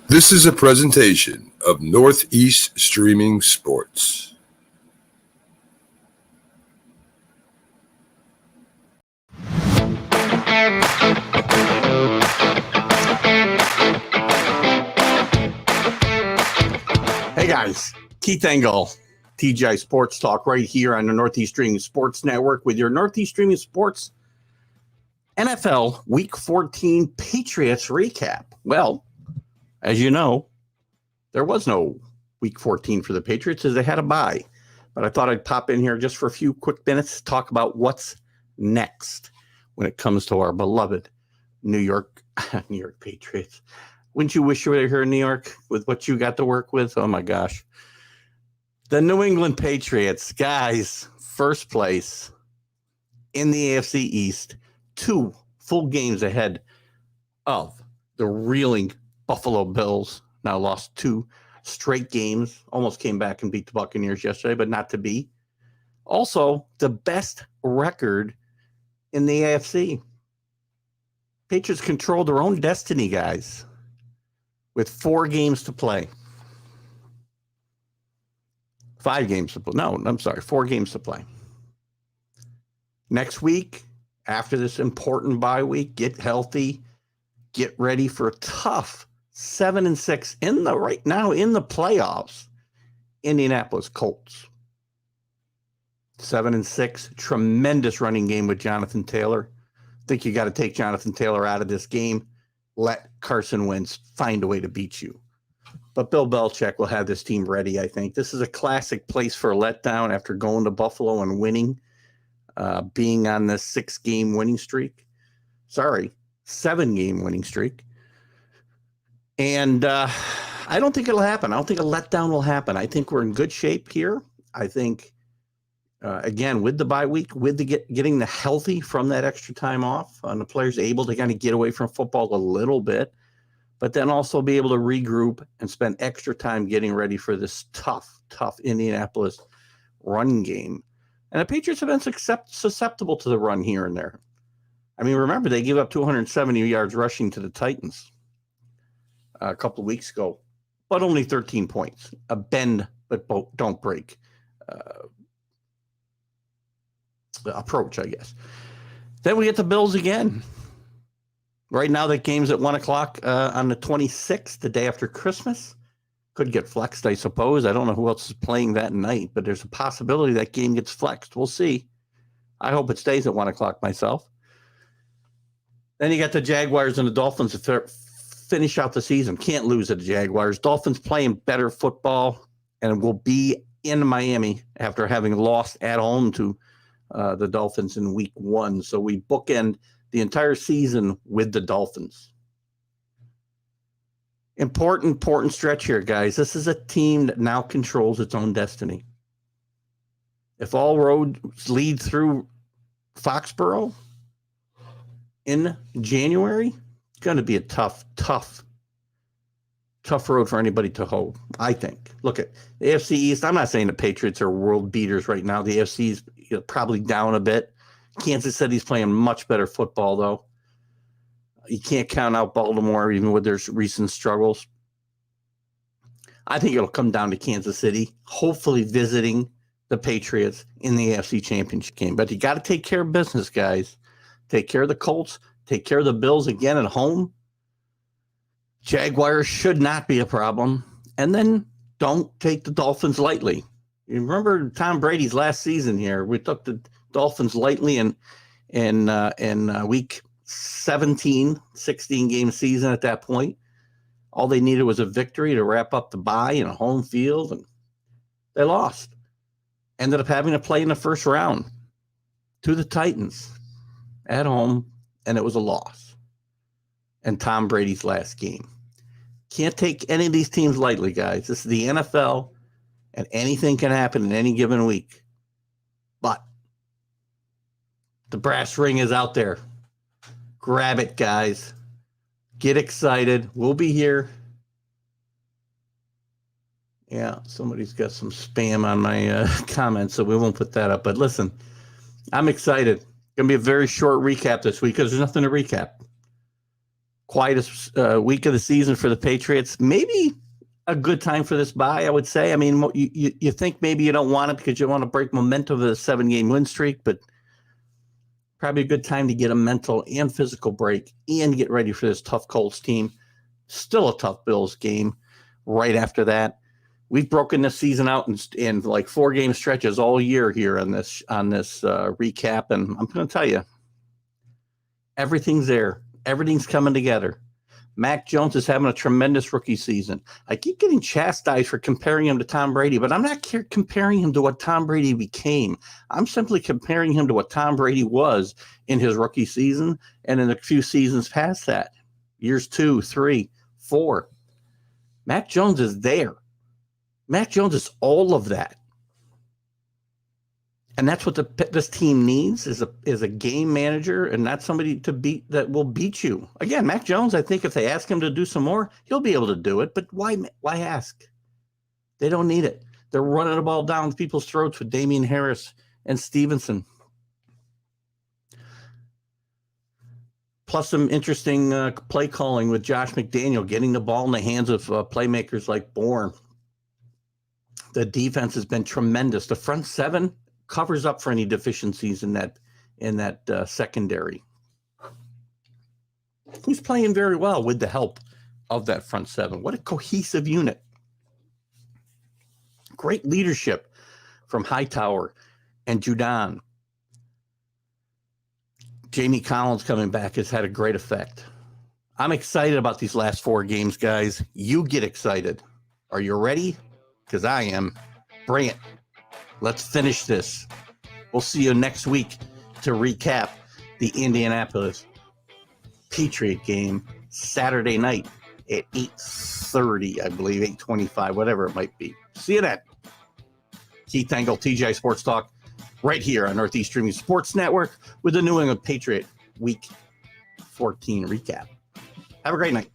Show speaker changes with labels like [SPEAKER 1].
[SPEAKER 1] This is a presentation of Northeast Streaming Sports.
[SPEAKER 2] Hey guys, Keith Engel, TGI Sports Talk right here on the Northeast Streaming Sports Network with your Northeast Streaming Sports NFL Week 14 Patriots recap. Well, as you know, there was no Week 14 for the Patriots as they had a bye. But I thought I'd pop in here just for a few quick minutes to talk about what's next when it comes to our beloved New York Patriots. Wouldn't you wish you were here in New York with what you got to work with? Oh, my gosh. The New England Patriots, guys, first place in the AFC East, 2 full games ahead of the reeling Buffalo Bills. Now lost 2 straight games, almost came back and beat the Buccaneers yesterday, but not to be. Also, the best record in the AFC. Patriots control their own destiny, guys, with 4 games to play. 5 games to play. No, I'm sorry, 4 games to play. Next week, after this important bye week, get healthy, get ready for a tough 7-6 right now in the playoffs. Indianapolis Colts. 7-6, tremendous running game with Jonathan Taylor. I think you got to take Jonathan Taylor out of this game. Let Carson Wentz find a way to beat you. But Bill Belichick will have this team ready, I think. This is a classic place for a letdown after going to Buffalo and winning, being on this 6-game winning streak. 7-game winning streak. And I don't think it'll happen. I don't think a letdown will happen. I think we're in good shape here. I think, again, with the bye week, with the getting the healthy from that extra time off, and the players able to kind of get away from football a little bit, but then also be able to regroup and spend extra time getting ready for this tough Indianapolis run game. And the Patriots have been susceptible to the run here and there. I mean, remember, they gave up 270 yards rushing to the Titans a couple of weeks ago, but only 13 points. A bend, but don't break approach, I guess. Then we get the Bills again. Right now, that game's at 1 o'clock on the 26th, the day after Christmas. Could get flexed, I suppose. I don't know who else is playing that night, but there's a possibility that game gets flexed. We'll see. I hope it stays at 1 o'clock myself. Then you got the Jaguars and the Dolphins to finish out the season. Can't lose at the Jaguars. Dolphins playing better football and will be in Miami after having lost at home to the Dolphins in week 1. So we bookend the entire season with the Dolphins. Important stretch here, guys. This is a team that now controls its own destiny. If all roads lead through Foxborough in January, it's going to be a tough road for anybody to hoe, I think. Look at the AFC East. I'm not saying the Patriots are world beaters right now. The AFC is probably down a bit. Kansas City's playing much better football, though. You can't count out Baltimore, even with their recent struggles. I think it'll come down to Kansas City, hopefully visiting the Patriots in the AFC Championship game. But you got to take care of business, guys. Take care of the Colts. Take care of the Bills again at home. Jaguars should not be a problem. And then don't take the Dolphins lightly. You remember Tom Brady's last season here? We took the Dolphins lightly in week 17, 16-game season at that point. All they needed was a victory to wrap up the bye in a home field, and they lost. Ended up having to play in the first round to the Titans at home, and it was a loss. And Tom Brady's last game. Can't take any of these teams lightly, guys. This is the NFL, and anything can happen in any given week. But the brass ring is out there. Grab it, guys. Get excited. We'll be here. Yeah, somebody's got some spam on my comments, so we won't put that up. But listen, I'm excited. Going to be a very short recap this week because there's nothing to recap. quietest week of the season for the Patriots. Maybe a good time for this bye, I would say. I mean, you think maybe you don't want it because you want to break momentum of the 7-game win streak, but probably a good time to get a mental and physical break and get ready for this tough Colts team. Still a tough Bills game right after that. We've broken this season out in like 4-game stretches all year here on this recap, and I'm going to tell you, everything's there. Everything's coming together. Mac Jones is having a tremendous rookie season. I keep getting chastised for comparing him to Tom Brady, but I'm not comparing him to what Tom Brady became. I'm simply comparing him to what Tom Brady was in his rookie season and in a few seasons past that. Years 2, 3, 4. Mac Jones is there. Mac Jones is all of that. And that's what this team needs is a game manager and not somebody to beat that will beat you. Again, Mac Jones, I think if they ask him to do some more, he'll be able to do it. But why ask? They don't need it. They're running the ball down people's throats with Damian Harris and Stevenson. Plus some interesting play calling with Josh McDaniel, getting the ball in the hands of playmakers like Bourne. The defense has been tremendous. The front seven covers up for any deficiencies in that secondary. Who's playing very well with the help of that front seven. What a cohesive unit. Great leadership from Hightower and Judon. Jamie Collins coming back has had a great effect. I'm excited about these last 4 games, guys. You get excited. Are you ready? Because I am. Bring it. Let's finish this. We'll see you next week to recap the Indianapolis Patriot game Saturday night at 8:30, I believe, 8:25, whatever it might be. See you then. Keith Engel, TGI Sports Talk, right here on Northeast Streaming Sports Network with the New England Patriot Week 14 recap. Have a great night.